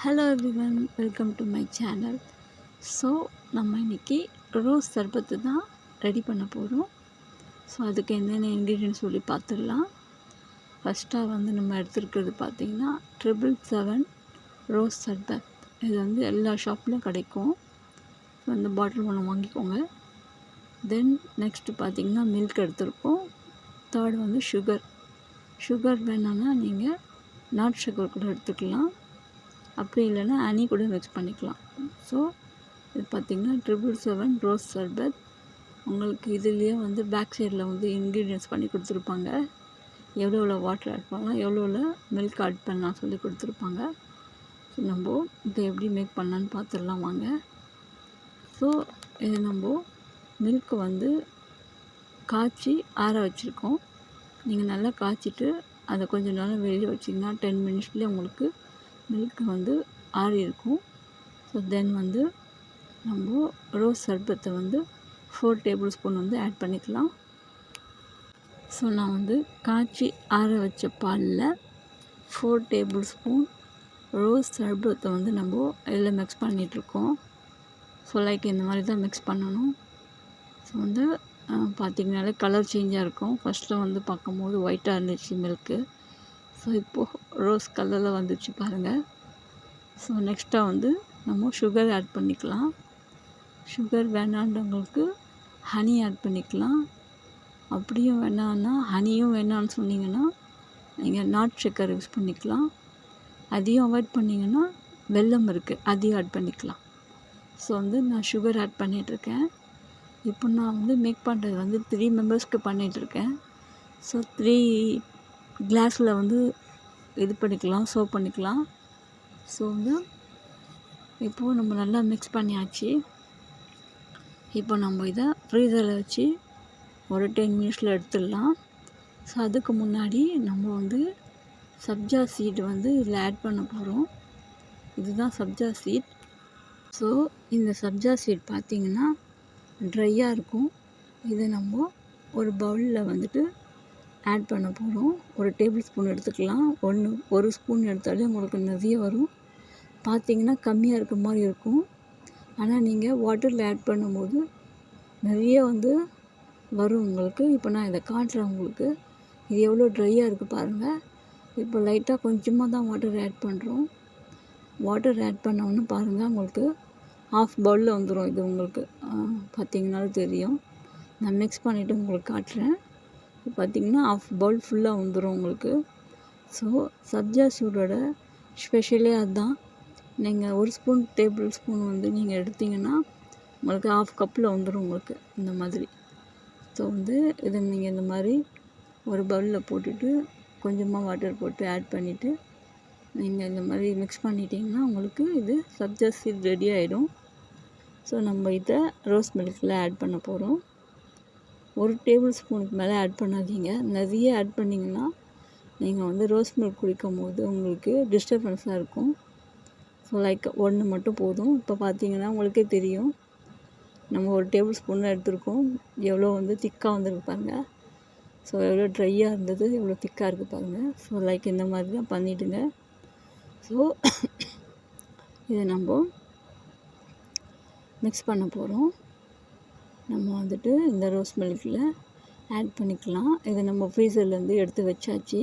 Hello everyone, welcome to my channel. So நம்ம இன்றைக்கி rose சர்பத்து தான் ரெடி பண்ண போகிறோம். ஸோ அதுக்கு என்னென்ன இன்க்ரீடியன்ட்ஸ் சொல்லி பார்த்துடலாம். ஃபஸ்ட்டாக நம்ம எடுத்துருக்கிறது பார்த்திங்கன்னா 777 ரோஸ் சர்பத். இது எல்லா ஷாப்லேயும் கிடைக்கும். ஸோ அந்த பாட்டில் ஒன்று வாங்கிக்கோங்க. தென் நெக்ஸ்ட்டு பார்த்திங்கன்னா மில்க் எடுத்துருக்கோம். தேர்ட் சுகர் வேணுன்னா நீங்கள் நாட் சுகர் கூட எடுத்துக்கலாம். அப்படி இல்லைன்னா ஹனி கூட மிக்ஸ் பண்ணிக்கலாம். ஸோ இது பார்த்திங்கன்னா 777 ரோஸ் சர்பத். உங்களுக்கு இதுலேயே பேக் சைடில் இன்க்ரீடியன்ட்ஸ் பண்ணி கொடுத்துருப்பாங்க. எவ்வளோ வாட்டர் ஆட் பண்ணலாம், எவ்வளோ மில்க் ஆட் பண்ணலாம் சொல்லி கொடுத்துருப்பாங்க. ஸோ நம்ம இதை எப்படி மேக் பண்ணலான்னு பார்த்துடலாம் வாங்க. ஸோ இது நம்ம மில்க்கு காய்ச்சி ஆற வச்சுருக்கோம். நீங்கள் நல்லா காய்ச்சிட்டு அதை கொஞ்சம் நேரம் வெளியே வச்சிங்கன்னா 10 மினிட்ஸ்லேயே உங்களுக்கு மில்க்கு ஆறி இருக்கும். ஸோ தென் நம்ம ரோஸ் சர்பத்தை 4 டேபிள் ஸ்பூன் ஆட் பண்ணிக்கலாம். ஸோ நான் காய்ச்சி ஆற வச்ச பாலில் 4 டேபிள் ஸ்பூன் ரோஸ் சர்பத்தை நம்ம இதில் மிக்ஸ் பண்ணிகிட்ருக்கோம். ஸோ லைக் இந்த மாதிரி தான் மிக்ஸ் பண்ணணும். ஸோ பார்த்திங்கனாலே கலர் சேஞ்சாக இருக்கும். ஃபஸ்ட்டில் பார்க்கும்போது ஒயிட்டாக இருந்துச்சு மில்க்கு. ஸோ இப்போது ரோஸ் கலரில் வந்துச்சு பாருங்கள். ஸோ நெக்ஸ்ட்டாக நம்ம சுகர் ஆட் பண்ணிக்கலாம். சுகர் வேணான்றவங்களுக்கு ஹனி ஆட் பண்ணிக்கலாம். அப்படியும் வேணான்னா ஹனியும் வேணான்னு சொன்னிங்கன்னா நீங்கள் நாட் சக்கரை யூஸ் பண்ணிக்கலாம். அதையும் அவாய்ட் பண்ணிங்கன்னா வெல்லம் இருக்குது, அதையும் ஆட் பண்ணிக்கலாம். ஸோ நான் சுகர் ஆட் பண்ணிகிட்ருக்கேன். இப்போ நான் மேக் பண்ணுறது 3 மெம்பர்ஸ்க்கு பண்ணிகிட்ருக்கேன். ஸோ 3 கிளாஸில் இது பண்ணிக்கலாம், சர்வ் பண்ணிக்கலாம். ஸோ இப்போது நம்ம நல்லா மிக்ஸ் பண்ணியாச்சு. இப்போ நம்ம இதை ஃப்ரீசரில் வச்சு ஒரு 10 மினிட்ஸில் எடுத்துடலாம். ஸோ அதுக்கு முன்னாடி நம்ம சப்ஜா சீட் இதில் ஆட் பண்ண போகிறோம். இதுதான் சப்ஜா சீட். ஸோ இந்த சப்ஜா சீட் பார்த்திங்கன்னா ட்ரையாக இருக்கும். இதை நம்ம ஒரு பவுலில் ஆட் பண்ண போகிறோம். ஒரு டேபிள் ஸ்பூன் எடுத்துக்கலாம். ஒரு ஸ்பூன் எடுத்தாலே உங்களுக்கு நிறைய வரும். பார்த்திங்கன்னா கம்மியாக இருக்க மாதிரி இருக்கும். ஆனால் நீங்கள் வாட்டரில் ஆட் பண்ணும்போது நிறைய வரும் உங்களுக்கு. இப்போ நான் இதை காட்டுறேன் உங்களுக்கு. இது எவ்வளோ ட்ரையாக இருக்குது பாருங்கள். இப்போ லைட்டாக கொஞ்சமாக தான் வாட்டர் ஆட் பண்ணுறோம். வாட்டர் ஆட் பண்ணோன்னு பாருங்கள், உங்களுக்கு ஹாஃப் பவுலில் வந்துடும். இது உங்களுக்கு பார்த்திங்கனாலும் தெரியும். நான் மிக்ஸ் பண்ணிவிட்டு உங்களுக்கு காட்டுறேன். பார்த்திங்கன்னா ஹாஃப் பவுல் ஃபுல்லாக வந்துடும் உங்களுக்கு. ஸோ சப்ஜா சீடோட ஸ்பெஷலே அதுதான். நீங்கள் ஒரு ஸ்பூன் டேபிள் ஸ்பூன் நீங்கள் எடுத்திங்கன்னா உங்களுக்கு ஹாஃப் கப்பில் வந்துடும் உங்களுக்கு இந்த மாதிரி. ஸோ இதை நீங்கள் இந்த மாதிரி ஒரு பவுலில் போட்டுட்டு கொஞ்சமாக வாட்டர் போட்டு ஆட் பண்ணிவிட்டு நீங்கள் இந்த மாதிரி மிக்ஸ் பண்ணிட்டீங்கன்னா உங்களுக்கு இது சப்ஜா சீட் ரெடி ஆகிடும். ஸோ நம்ம இதை ரோஸ் மில்கில் ஆட் பண்ண போகிறோம். ஒரு டேபிள் ஸ்பூனுக்கு மேலே ஆட் பண்ணாதீங்க. நிறைய ஆட் பண்ணிங்கன்னா நீங்கள் ரோஸ் மில்க் குடிக்கும் போது உங்களுக்கு டிஸ்டர்பன்ஸாக இருக்கும். ஸோ லைக் 1 மட்டும் போதும். இப்போ பார்த்தீங்கன்னா உங்களுக்கே தெரியும், நம்ம ஒரு டேபிள் ஸ்பூன் எடுத்துருக்கோம். எவ்வளோ திக்காக வந்துருக்கு பாருங்கள். ஸோ எவ்வளோ ட்ரையாக இருந்தது, எவ்வளோ திக்காக இருக்குது பாருங்கள். ஸோ லைக் இந்த மாதிரி தான் பண்ணிவிடுங்க. ஸோ இதை நம்ம மிக்ஸ் பண்ண போகிறோம். நம்ம இந்த ரோஸ் மில்கில் ஆட் பண்ணிக்கலாம். இதை நம்ம ஃப்ரீசர்லேருந்து எடுத்து வச்சாச்சு.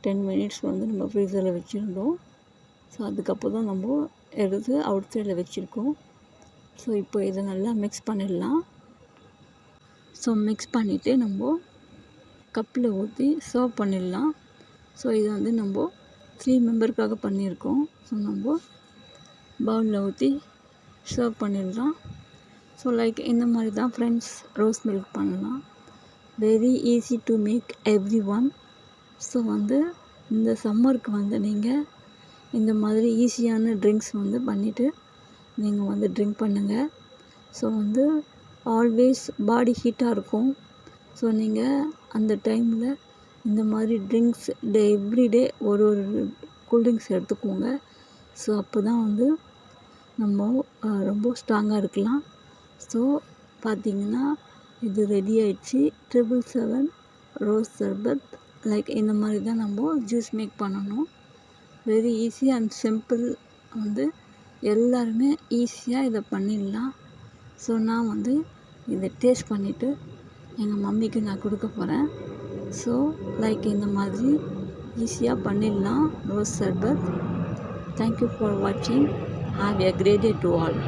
10 மினிட்ஸ் நம்ம ஃப்ரீசரில் வச்சுருந்தோம். ஸோ அதுக்கப்புறம் தான் நம்ம எடுத்து அவுட் சைடில் வச்சுருக்கோம். ஸோ இப்போ இதை நல்லா மிக்ஸ் பண்ணிடலாம். ஸோ மிக்ஸ் பண்ணிவிட்டு நம்ம கப்பில் ஊற்றி சர்வ் பண்ணிடலாம். ஸோ இது நம்ம 3 மெம்பருக்காக பண்ணியிருக்கோம். ஸோ நம்ம பவுலில் ஊற்றி சர்வ் பண்ணிடலாம். ஸோ லைக் இந்த மாதிரி தான் ஃப்ரெண்ட்ஸ் ரோஸ் மில்க் பண்ணலாம். Very easy to make every one. So இந்த சம்மருக்கு நீங்கள் இந்த மாதிரி ஈஸியான ட்ரிங்க்ஸ் பண்ணிவிட்டு நீங்கள் ட்ரிங்க் பண்ணுங்கள். ஸோ ஆல்வேஸ் பாடி ஹீட்டாக இருக்கும். ஸோ நீங்கள் அந்த டைமில் இந்த மாதிரி ட்ரிங்க்ஸ் எவ்ரிடே ஒரு கூல்ட்ரிங்க்ஸ் எடுத்துக்கோங்க. ஸோ அப்போ தான் நம்ம ரொம்ப ஸ்ட்ராங்காக இருக்கலாம். ஸோ பார்த்திங்கன்னா இது ரெடி ஆயிடுச்சு. 777 ரோஸ் சர்பத். லைக் இந்த மாதிரி தான் நம்ம ஜூஸ் மேக் பண்ணணும். வெரி ஈஸி அண்ட் சிம்பிள் வந்து எல்லாருமே ஈஸியாக இதை பண்ணிடலாம். ஸோ நான் வந்து இதை டேஸ்ட் பண்ணிவிட்டு எங்கள் மம்மிக்கு நான் கொடுக்க போகிறேன். ஸோ லைக் இந்த மாதிரி ஈஸியாக பண்ணிடலாம் ரோஸ் சர்பத். தேங்க்யூ ஃபார் வாட்சிங். Have a great day to all.